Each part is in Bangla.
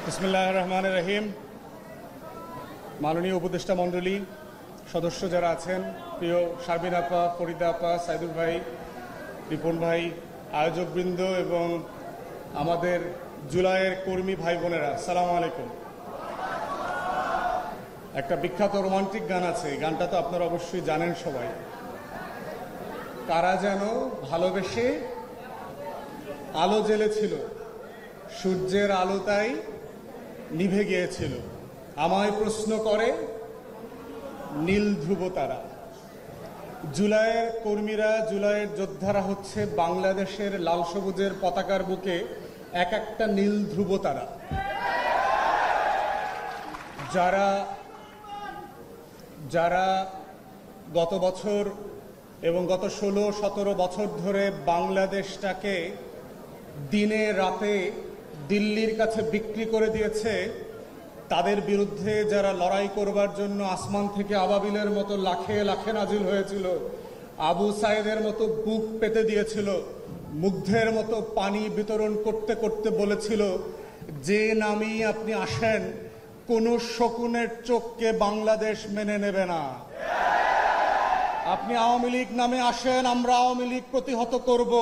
বিসমিল্লাহির রহমানির রহিম। মাননীয় উপদেষ্টা মণ্ডলী, সদস্য যারা আছেন, প্রিয় শারমিন আপা, ফরিদা আপা, সাইদুল ভাই, রিপন ভাই, আয়োজকবৃন্দ এবং আমাদের জুলাইয়ের কর্মী ভাই বোনেরা, আসসালামু আলাইকুম। একটা বিখ্যাত রোমান্টিক গান আছে, গানটা তো আপনারা অবশ্যই জানেন সবাই। কারা যেন ভালোবেসে আলো জ্বেলেছিল, সূর্যের আলো তাই নিভে গিয়েছিল, আমায় প্রশ্ন করে নীল ধ্রুব তারা। জুলাইয়ের কর্মীরা, জুলাইয়ের যোদ্ধারা হচ্ছে বাংলাদেশের লাল সবুজের পতাকার বুকে এক একটা নীল ধ্রুব তারা, যারা গত বছর এবং গত 16-17 বছর ধরে বাংলাদেশটাকে দিনে রাতে দিল্লির কাছে বিক্রি করে দিয়েছে। তাদের বিরুদ্ধে যারা লড়াই করবার জন্য আসমান থেকে আবাবিলের মতো লাখে লাখে নাজিল হয়েছিল, আবু সাইদের মতো বুক পেতে দিয়েছিল, মুগ্ধের মতো পানি বিতরণ করতে করতে বলেছিল, যে নামই আপনি আসেন কোনো শকুনের চোখকে বাংলাদেশ মেনে নেবে না। আপনি আওয়ামী লীগ নামে আসেন, আমরা আওয়ামী লীগ প্রতিহত করব।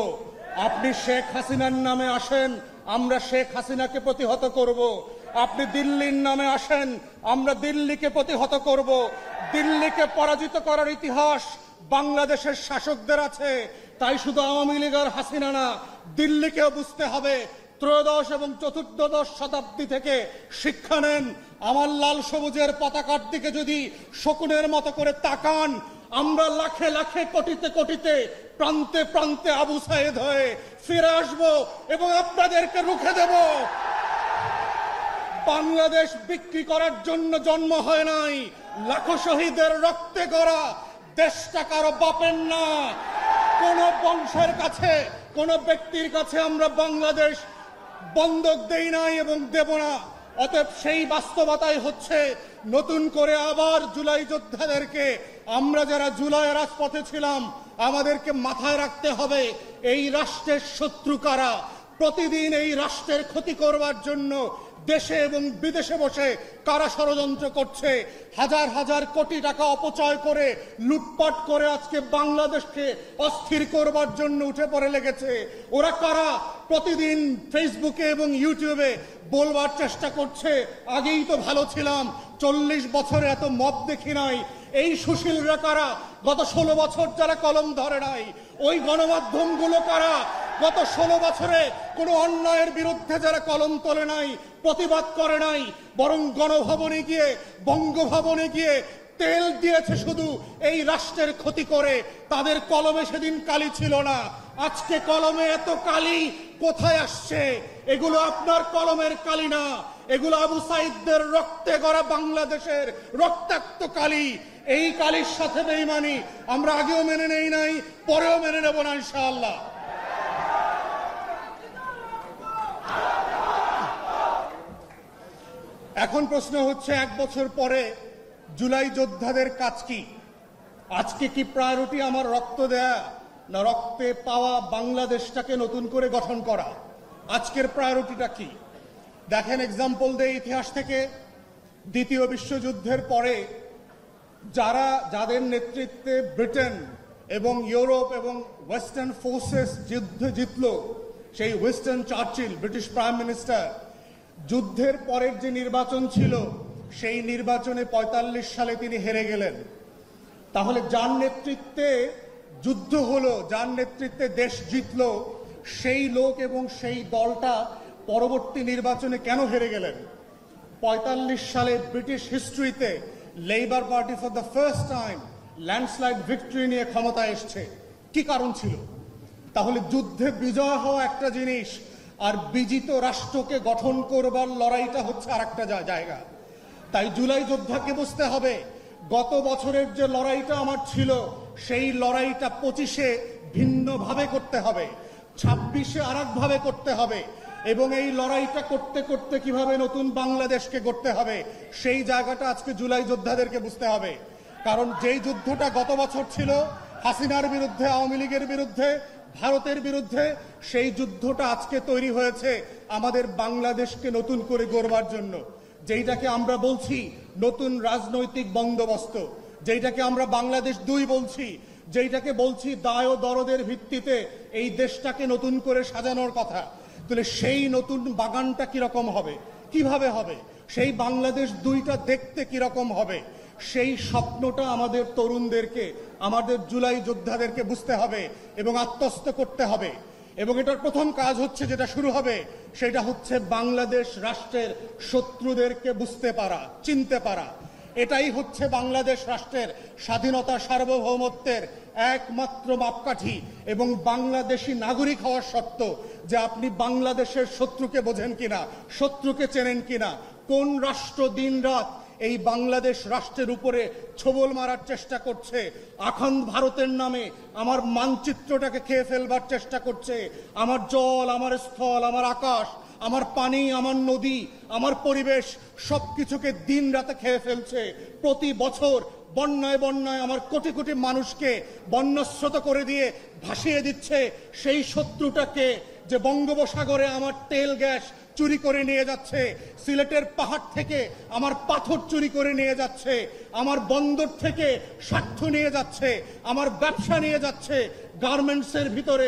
আপনি শেখ হাসিনার নামে আসেন, আমরা শেখ হাসিনাকে প্রতিহত করব। আপনি দিল্লির নামে আসেন, আমরা দিল্লিকে প্রতিহত করব। দিল্লিকে পরাজিত করার ইতিহাস বাংলাদেশের শাসকদের আছে, তাই শুধু আওয়ামী লীগ আর হাসিনা না, দিল্লিকেও বুঝতে হবে। ত্রয়োদশ এবং চতুর্দশ শতাব্দী থেকে শিক্ষা নেন। আমার লাল সবুজের পতাকার দিকে যদি শকুনের মতো করে তাকান, আমরা লাখে লাখে কোটিতে কোটিতে প্রান্তে প্রান্তে আবু সাইদ হয়ে ফিরে আসব এবং আপনাদেরকে রুখে দেব। বাংলাদেশ বিক্রি করার জন্য জন্ম হয় নাই, লাখো শহীদের রক্তে গড়া দেশটা কারো বাপের না। কোন বংশের কাছে, কোন ব্যক্তির কাছে আমরা বাংলাদেশ বন্ধক দেই নাই এবং দেব না। অতএব সেই বাস্তবতাই হচ্ছে নতুন করে আবার জুলাই যোদ্ধাদেরকে, আমরা যারা জুলাই রাজপথে ছিলাম, আমাদেরকে মাথায় রাখতে হবে এই রাষ্ট্রের শত্রু কারা। প্রতিদিন এই রাষ্ট্রের ক্ষতি করবার জন্য দেশে এবং বিদেশে বসে কারা ষড়যন্ত্র করছে, হাজার হাজার কোটি টাকা অপচয় করে লুটপাট করে আজকে বাংলাদেশকে অস্থির করবার জন্য উঠে পড়ে লেগেছে। ওরা কারা? প্রতিদিন ফেসবুকে এবং ইউটিউবে বলবার চেষ্টা করছে, আগেই তো ভালো ছিলাম, 40 বছরে এত মদ দেখি নাই। এই সুশীলরা কারা? গত 16 বছর যারা কলম ধরে নাই। ওই গণমাধ্যমগুলো কারা? গত 16 বছরে কোনো অন্যায়ের বিরুদ্ধে যারা কলম তোলে নাই, প্রতিবাদ করে নাই, বরং গণভবনে গিয়ে, বঙ্গভবনে গিয়ে তেল দিয়েছে শুধু এই রাষ্ট্রের ক্ষতি করে। তাদের কলমে সেদিন কালি ছিল না, আজকে কলমে এত কালি কোথায় আসছে? এগুলো আপনার কলমের কালি না, এগুলো আবু সাইদদের রক্তে গড়া বাংলাদেশের রক্তাক্ত কালি। এই কালির সাথে বেঈমানি আমরা আগেও মেনে নেই নাই, পরেও মেনে নেব না ইনশাআল্লাহ। এখন প্রশ্ন হচ্ছে, 1 বছর পরে জুলাই যোদ্ধাদের কাজ কি? আজকে কি প্রায়োরিটি আমার রক্ত দেয়া, না রক্তে পাওয়া বাংলাদেশটাকে নতুন করে গঠন করা? আজকের প্রায়োরিটিটা কি? দেখেন, এক্সাম্পল দেয় ইতিহাস থেকে। দ্বিতীয় বিশ্বযুদ্ধের পরে যাদের নেতৃত্বে ব্রিটেন এবং ইউরোপ এবং ওয়েস্টার্ন ফোর্সেস যুদ্ধে জিতল, সেই Winston Churchill, British prime minister, যুদ্ধের পরের যে নির্বাচন ছিল, সেই নির্বাচনে 45 সালে তিনি হেরে গেলেন। তাহলে যার নেতৃত্বে যুদ্ধ হলো, যার নেতৃত্বে দেশ জিতল, সেই লোক এবং সেই দলটা পরবর্তী নির্বাচনে কেন হেরে গেলেন? 45 সালে ব্রিটিশ হিস্ট্রিতে Labour Party for the first time landslide victory নিয়ে ক্ষমতায় এসছে। কি কারণ ছিল? তাহলে যুদ্ধে বিজয় হওয়া একটা জিনিস, আর বিজিত রাষ্ট্রকে গঠন করবার লড়াইটা হচ্ছে আর একটা জায়গা। তাই জুলাই যোদ্ধাকে বুঝতে হবে, গত বছরের যে লড়াইটা আমার ছিল, সেই লড়াইটা 25-এ ভিন্নভাবে করতে হবে, 26-এ আর একভাবে করতে হবে। এবং এই লড়াইটা করতে করতে কিভাবে নতুন বাংলাদেশকে গড়তে হবে, সেই জায়গাটা আজকে জুলাই যোদ্ধাদেরকে বুঝতে হবে। কারণ যেই যুদ্ধটা গত বছর ছিল, হাসিনার বিরুদ্ধে, আওয়ামী লীগের বিরুদ্ধে, ভারতের বিরুদ্ধে। সেই যুদ্ধটা আজকে তৈরি হয়েছে আমাদের বাংলাদেশকে নতুন করে গড়বার জন্য, যেইটাকে আমরা বলছি নতুন রাজনৈতিক বন্দোবস্ত, যেইটাকে আমরা বাংলাদেশ 2 বলছি, যেইটাকে বলছি দায় ও দরদের ভিত্তিতে এই দেশটাকে নতুন করে সাজানোর কথা। তাহলে সেই নতুন বাগানটা কিরকম হবে, কিভাবে হবে, সেই বাংলাদেশ 2টা দেখতে কিরকম হবে, সেই স্বপ্নটা আমাদের তরুণদেরকে, আমাদের জুলাই যোদ্ধাদেরকে বুঝতে হবে এবং আত্মস্থ করতে হবে। এবং এটার প্রথম কাজ হচ্ছে, যেটা শুরু হবে, সেটা হচ্ছে বাংলাদেশ রাষ্ট্রের শত্রুদেরকে বুঝতে পারা, চিনতে পারা। এটাই হচ্ছে বাংলাদেশ রাষ্ট্রের স্বাধীনতা, সার্বভৌমত্বের একমাত্র মাপকাঠি এবং বাংলাদেশি নাগরিক হওয়ার শর্ত, যে আপনি বাংলাদেশের শত্রুকে বোঝেন কিনা, শত্রুকে চেনেন কিনা। কোন রাষ্ট্র দিনরাত এই বাংলাদেশ রাষ্ট্রের উপরে ছোবল মারার চেষ্টা করছে, আখন্দ ভারতের নামে আমার মানচিত্রটাকে খেয়ে ফেলবার চেষ্টা করছে, আমার জল, আমার স্থল, আমার আকাশ, আমার পানি, আমার নদী, আমার পরিবেশ সবকিছুকে দিন রাতে খেয়ে ফেলছে। প্রতি বছর বন্যায় বন্যায় আমার কোটি কোটি মানুষকে বন্যস্রোত করে দিয়ে ভাসিয়ে দিচ্ছে। সেই শত্রুটাকে, যে বঙ্গোপসাগরে আমার তেল গ্যাস চুরি করে নিয়ে যাচ্ছে, সিলেটের পাহাড় থেকে আমার পাথর চুরি করে নিয়ে যাচ্ছে, আমার বন্দর থেকে স্বার্থ নিয়ে যাচ্ছে, আমার ব্যবসা নিয়ে যাচ্ছে, গার্মেন্টসের ভিতরে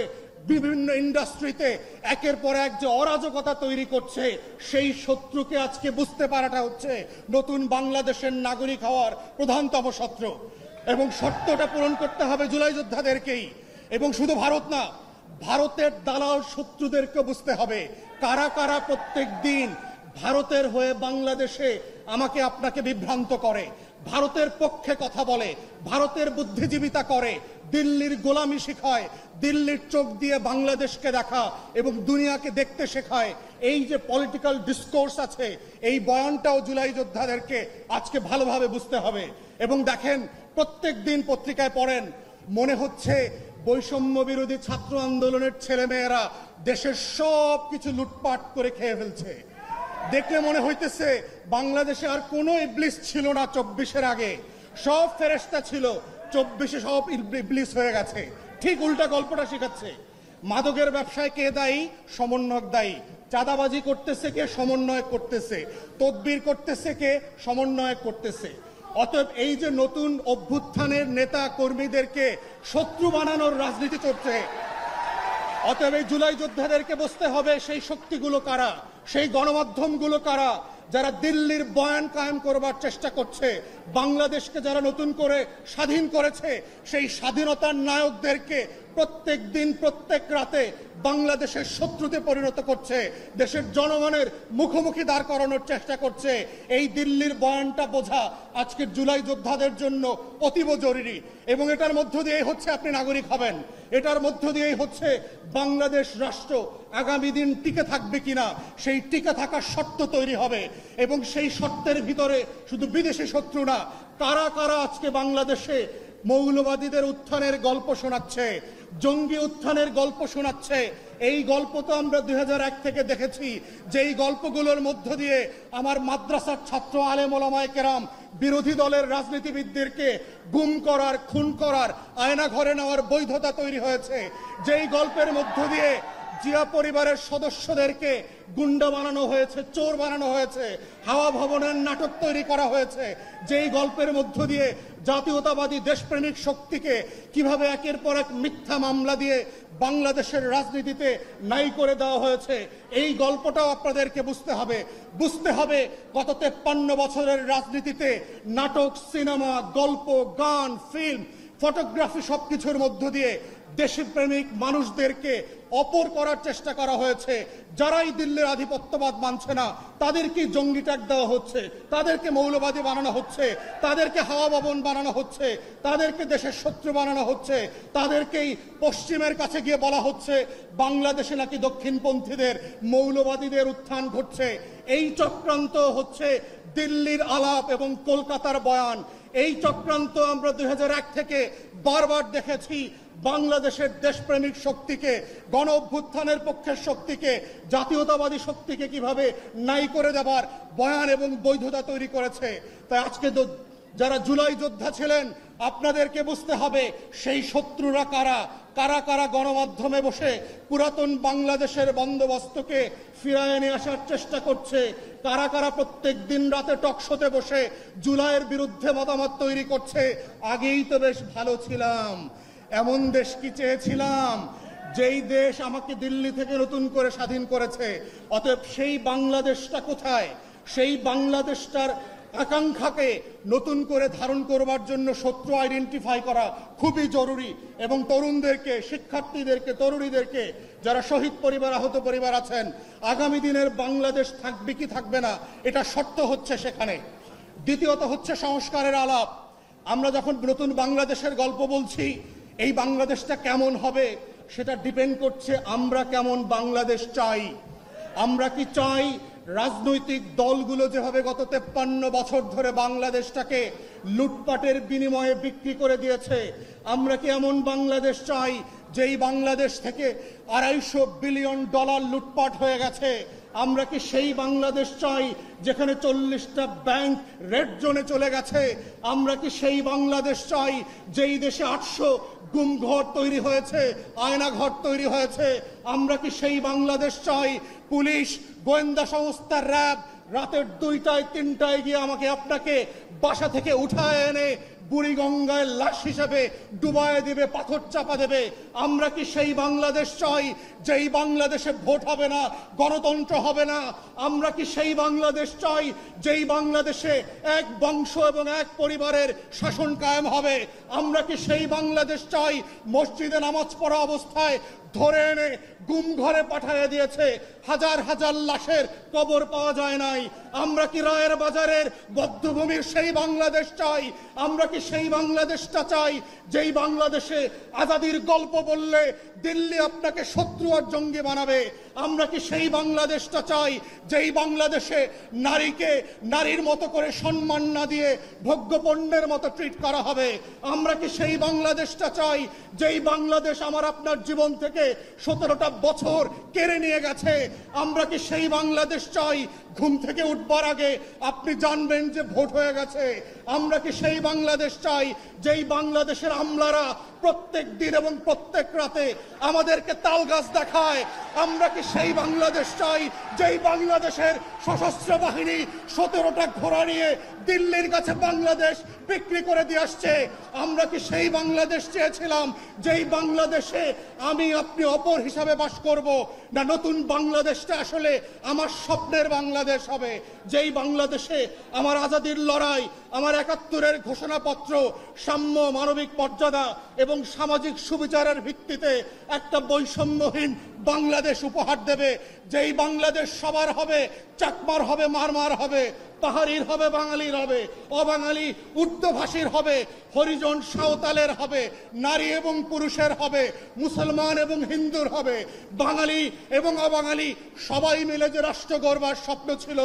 বিভিন্ন ইন্ডাস্ট্রিতে একের পর এক যে অরাজকতা তৈরি করছে, সেই শত্রুকে আজকে বুঝতে পারাটা হচ্ছে নতুন বাংলাদেশের নাগরিক হওয়ার প্রধানতম শর্ত। এবং শর্তটা পূরণ করতে হবে জুলাই যোদ্ধাদেরকেই। এবং শুধু ভারত না, ভারতের দালাল শত্রুদেরকে বুঝতে হবে, কারা কারা প্রত্যেক দিন ভারতের হয়ে বাংলাদেশে আমাকে আপনাকে বিভ্রান্ত করে, ভারতের পক্ষে কথা বলে, ভারতের বুদ্ধিজীবিতা করে, দিল্লির গোলামি শেখায়, দিল্লির চোখ দিয়ে বাংলাদেশকে দেখা এবং দুনিয়াকে দেখতে শেখায়। এই যে পলিটিক্যাল ডিসকোর্স আছে, এই বয়ানটাও জুলাই যোদ্ধাদেরকে আজকে ভালোভাবে বুঝতে হবে। এবং দেখেন, প্রত্যেক দিন পত্রিকায় পড়েন, মনে হচ্ছে বৈষম্য বিরোধী ছাত্র আন্দোলনের ছেলেমেয়েরা দেশের সব কিছু লুটপাট করে খেয়ে ফেলছে। দেখলে মনে হইতেছে বাংলাদেশে আর কোনো ইবলিস ছিল না 24-এর আগে, সব ফেরেশতা ছিল, 24-এ সব ইবলিস হয়ে গেছে। ঠিক উল্টা গল্পটা শেখাচ্ছে। মাদকের ব্যবসায় কে দায়ী? সমন্বয়ক দায়ী। চাঁদাবাজি করতেছে কে? সমন্বয়ক করতেছে। তদবির করতেছে কে? সমন্বয়ক করতেছে। অতএব এই যে নতুন অভ্যুত্থানের নেতা কর্মীদেরকে শত্রু বানানোর রাজনীতি চলছে, অতএব এই জুলাই যোদ্ধাদেরকে বুঝতে হবে সেই শক্তিগুলো কারা, সেই গণমাধ্যমগুলো কারা, যারা দিল্লির বয়ান কায়েম করবার চেষ্টা করছে, বাংলাদেশকে যারা নতুন করে স্বাধীন করেছে, সেই স্বাধীনতার নায়কদেরকে প্রত্যেক দিন প্রত্যেক রাতে বাংলাদেশের শত্রুতে পরিণত করছে, দেশের জনগণের মুখোমুখি দাঁড় করানোর চেষ্টা করছে। এই দিল্লির বয়ানটা বোঝা আজকের জুলাই যোদ্ধাদের জন্য অতীব জরুরি। এবং এটার মধ্য দিয়েই হচ্ছে আপনি নাগরিক হবেন, এটার মধ্য দিয়েই হচ্ছে বাংলাদেশ রাষ্ট্র আগামী দিন টিকে থাকবে কিনা সেই টিকে থাকার শর্ত তৈরি হবে। এবং সেই শর্তের ভিতরে শুধু বিদেশি শত্রু না, কারা কারা আজকে বাংলাদেশে মৌলবাদীদের উত্থানের গল্প শোনাচ্ছে, জঙ্গি উত্থানের গল্প শোনাচ্ছে। এই গল্প তো আমরা 2001 থেকে দেখেছি, যেই গল্পগুলোর মধ্য দিয়ে আমার মাদ্রাসার ছাত্র আলেম ওলামায়ে কেরাম বিরোধী দলের রাজনীতিবিদদেরকে গুম করার, খুন করার, আয়না ঘরে নেওয়ার বৈধতা তৈরি হয়েছে। যেই গল্পের মধ্য দিয়ে জিয়া পরিবারের সদস্যদেরকে গুন্ডা বানানো হয়েছে, চোর বানানো হয়েছে, হাওয়া ভবনের নাটক তৈরি করা হয়েছে। যেই গল্পের মধ্য দিয়ে জাতীয়তাবাদী দেশপ্রেমিক শক্তিকে কিভাবে একের পর এক মিথ্যা মামলা দিয়ে বাংলাদেশের রাজনীতিতে নাই করে দেওয়া হয়েছে, এই গল্পটাও আপনাদেরকে বুঝতে হবে। বুঝতে হবে গত 53 বছরের রাজনীতিতে নাটক, সিনেমা, গল্প, গান, ফিল্ম, ফটোগ্রাফি সবকিছুর মধ্য দিয়ে দেশপ্রেমিক মানুষদেরকে অপর করার চেষ্টা করা হয়েছে। যারাই দিল্লির আধিপত্যবাদ মানছে না তাদেরকে জঙ্গি ট্যাগ দেওয়া হচ্ছে, তাদেরকে মৌলবাদী বানানো হচ্ছে, তাদেরকে হাওয়া ভবন বানানো হচ্ছে, তাদেরকে দেশের শত্রু বানানো হচ্ছে, তাদেরকেই পশ্চিমের কাছে গিয়ে বলা হচ্ছে বাংলাদেশে নাকি দক্ষিণপন্থীদের, মৌলবাদীদের উত্থান ঘটছে। এই চক্রান্ত হচ্ছে দিল্লির আলাপ এবং কলকাতার বয়ান। এই চক্রান্ত আমরা 2001 থেকে বারবার দেখেছি। বাংলাদেশের দেশপ্রেমিক শক্তিকে, গণ অভ্যুত্থানের পক্ষের শক্তিকে, জাতীয়তাবাদী শক্তিকে কিভাবে নাই করে দেবার বয়ান এবং বৈধতা তৈরি করেছে। তাই আজকে যারা জুলাই যোদ্ধা ছিলেন আপনাদেরকে বুঝতে হবে সেই শত্রুরা কারা, কারা কারা গণমাধ্যমে বসে পুরাতন বাংলাদেশের বন্দোবস্তকে ফিরায় নিয়ে আসার চেষ্টা করছে, কারা কারা প্রত্যেক দিন রাতে টকশোতে বসে জুলাইয়ের বিরুদ্ধে মতামত তৈরি করছে। আগেই তো বেশ ভালো ছিলাম, এমন দেশ কি চেয়েছিলাম যেই দেশ আমাকে দিল্লি থেকে নতুন করে স্বাধীন করেছে। অতএব সেই বাংলাদেশটা কোথায়? সেই বাংলাদেশটার আকাঙ্ক্ষাকে নতুন করে ধারণ করবার জন্য শত্রু আইডেন্টিফাই করা খুবই জরুরি। এবং তরুণদেরকে, শিক্ষার্থীদেরকে, তরুণীদেরকে, যারা শহীদ পরিবার, আহত পরিবার আছেন, আগামী দিনের বাংলাদেশ থাকবে কি থাকবে না এটা শর্ত হচ্ছে সেখানে। দ্বিতীয়ত হচ্ছে সংস্কারের আলাপ। আমরা যখন নতুন বাংলাদেশের গল্প বলছি, এই বাংলাদেশটা কেমন হবে সেটা ডিপেন্ড করছে আমরা কেমন বাংলাদেশ চাই। আমরা কি চাই রাজনৈতিক দলগুলো যেভাবে গত 53 বছর ধরে বাংলাদেশটাকে লুটপাটের বিনিময়ে বিক্রি করে দিয়েছে, আমরা কি এমন বাংলাদেশ চাই যেই বাংলাদেশ থেকে $250 বিলিয়ন লুটপাট হয়ে গেছে? আমরা কি সেই বাংলাদেশ চাই যেখানে 40টা ব্যাংক রেড জোনে চলে গেছে? আমরা কি সেই বাংলাদেশ চাই যেই দেশে 800 গুমঘর তৈরি হয়েছে, আয়নাঘর তৈরি হয়েছে? আমরা কি সেই বাংলাদেশ চাই পুলিশ, গোয়েন্দা সংস্থা, র্যাব রাতের 2টায় 3টায় গিয়ে আমাকে আপনাকে বাসা থেকে উঠায় এনে বুড়িগঙ্গায় লাশ হিসেবে ডুবায় দেবে, পাথর চাপা দেবে? আমরা কি সেই বাংলাদেশ চাই যেই বাংলাদেশে ভোট হবে না, গণতন্ত্র হবে না? আমরা কি সেই বাংলাদেশ চাই যেই বাংলাদেশে এক বংশ এবং এক পরিবারের শাসন কায়েম হবে? আমরা কি সেই বাংলাদেশ চাই মসজিদে নামাজ পড়া অবস্থায় ধরে এনে গুম ঘরে পাঠিয়ে দিয়েছে, হাজার হাজার লাশের কবর পাওয়া যায় নাই? আমরা কি রায়ের বাজারের বধ্যভূমির সেই বাংলাদেশ চাই? আমরা কি সেই বাংলাদেশটা চাই যেই বাংলাদেশে আজাদির গল্প বললে দিল্লি আপনাকে শত্রু আর জঙ্গি বানাবে? আমরা কি সেই বাংলাদেশটা চাই যেই বাংলাদেশে নারীকে নারীর মতো করে সম্মান না দিয়ে ভোগ্যপণ্যের মতো ট্রিট করা হবে? আমরা কি সেই বাংলাদেশটা চাই যেই বাংলাদেশ আমার আপনার জীবন থেকে 17টা বছর কেড়ে নিয়ে গেছে? আমরা কি সেই বাংলাদেশ চাই ঘুম থেকে উঠবার আগে আপনি জানবেন যে ভোট হয়ে গেছে? আমরা কি সেই বাংলাদেশ চাই যেই বাংলাদেশের আমলারা প্রত্যেক দিন এবং প্রত্যেক রাতে আমাদেরকে তালগাছ দেখায়? আমরা কি সেই বাংলাদেশ চাই যেই বাংলাদেশের সশস্ত্র বাহিনী 17টা ঘোড়া নিয়ে দিল্লির কাছে বাংলাদেশ বিক্রি করে দিয়ে আসছে? আমরা কি সেই বাংলাদেশ চেয়েছিলাম যেই বাংলাদেশে আমি আপনি অপর হিসাবে বাস করব? না নতুন বাংলাদেশটা আসলে আমার স্বপ্নের বাংলাদেশ হবে, যেই বাংলাদেশে আমার আজাদির লড়াই, আমার 71-এর ঘোষণাপত্র সাম্য, মানবিক মর্যাদা এবং সামাজিক সুবিচারের ভিত্তিতে একটা বৈষম্যহীন বাংলাদেশ উপহার দেবে, যেই বাংলাদেশ সবার হবে, চাকমার হবে, মারমার হবে, পাহাড়ির হবে, বাঙালির হবে, অবাঙালি উর্দুভাষীর হবে, হরিজন সাঁওতালের হবে, নারী এবং পুরুষের হবে, মুসলমান এবং হিন্দুর হবে, বাঙালি এবং অবাঙালি সবাই মিলে যে রাষ্ট্র গড়বার স্বপ্ন ছিল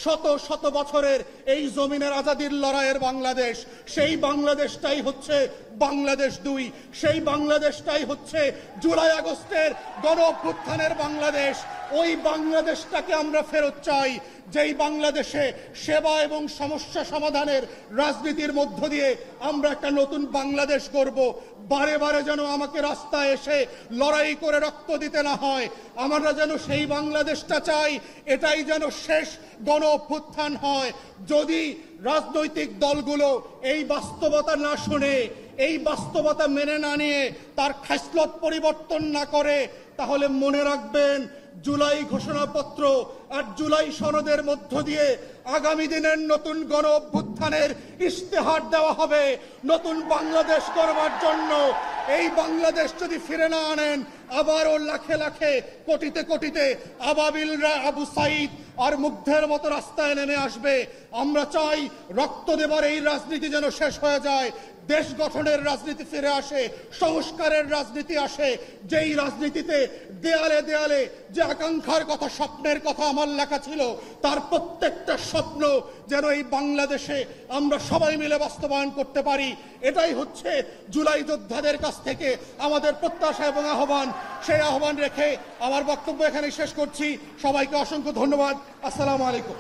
শত শত বছরের এই জমিনের আজাদির লড়াইয়ের বাংলাদেশ, সেই বাংলাদেশটাই হচ্ছে বাংলাদেশ 2। সেই বাংলাদেশটাই হচ্ছে জুলাই আগস্টের গণ অভ্যুত্থানের বাংলাদেশ। ওই বাংলাদেশটাকে আমরা ফেরত চাই, যেই বাংলাদেশে সেবা এবং সমস্যা সমাধানের রাজনীতির মধ্য দিয়ে আমরা একটা নতুন বাংলাদেশ গড়ব। বারে বারে যেন আমাকে রাস্তায় এসে লড়াই করে রক্ত দিতে না হয়। আমরা যেন সেই বাংলাদেশটা চাই, এটাই যেন শেষ গণ অভ্যুত্থান হয়। যদি রাজনৈতিক দলগুলো এই বাস্তবতা না শুনে, এই বাস্তবতা মেনে না নিয়ে তার খাসলত পরিবর্তন না করে, তাহলে মনে রাখবেন জুলাই ঘোষণাপত্র আর জুলাই সনদের মধ্য দিয়ে আগামী দিনের নতুন গণ অভ্যুত্থানের ইশতেহার দেওয়া হবে নতুন বাংলাদেশ গড়বার জন্য। এই বাংলাদেশ যদি ফিরে না আনেন, আবারও লাখে লাখে কোটিতে কোটিতে আবাবিলরা আবু সাইদ আর মুগ্ধের মতো রাস্তায় নেমে আসবে। আমরা চাই রক্ত দেবার এই রাজনীতি যেন শেষ হয়ে যায়, দেশ গঠনের রাজনীতি ফিরে আসে, সংস্কারের রাজনীতি আসে, যেই রাজনীতিতে দেয়ালে দেয়ালে যে আকাঙ্ক্ষার কথা, স্বপ্নের কথা আমার লেখা ছিল, তার প্রত্যেকটা স্বপ্ন যেন এই বাংলাদেশে আমরা সবাই মিলে বাস্তবায়ন করতে পারি। এটাই হচ্ছে জুলাই যোদ্ধাদের কাছ থেকে আমাদের প্রত্যাশা এবং আহ্বান। সেই আহ্বান রেখে আমার বক্তব্য এখানে শেষ করছি। সবাইকে অসংখ্য ধন্যবাদ। আসসালামু আলাইকুম।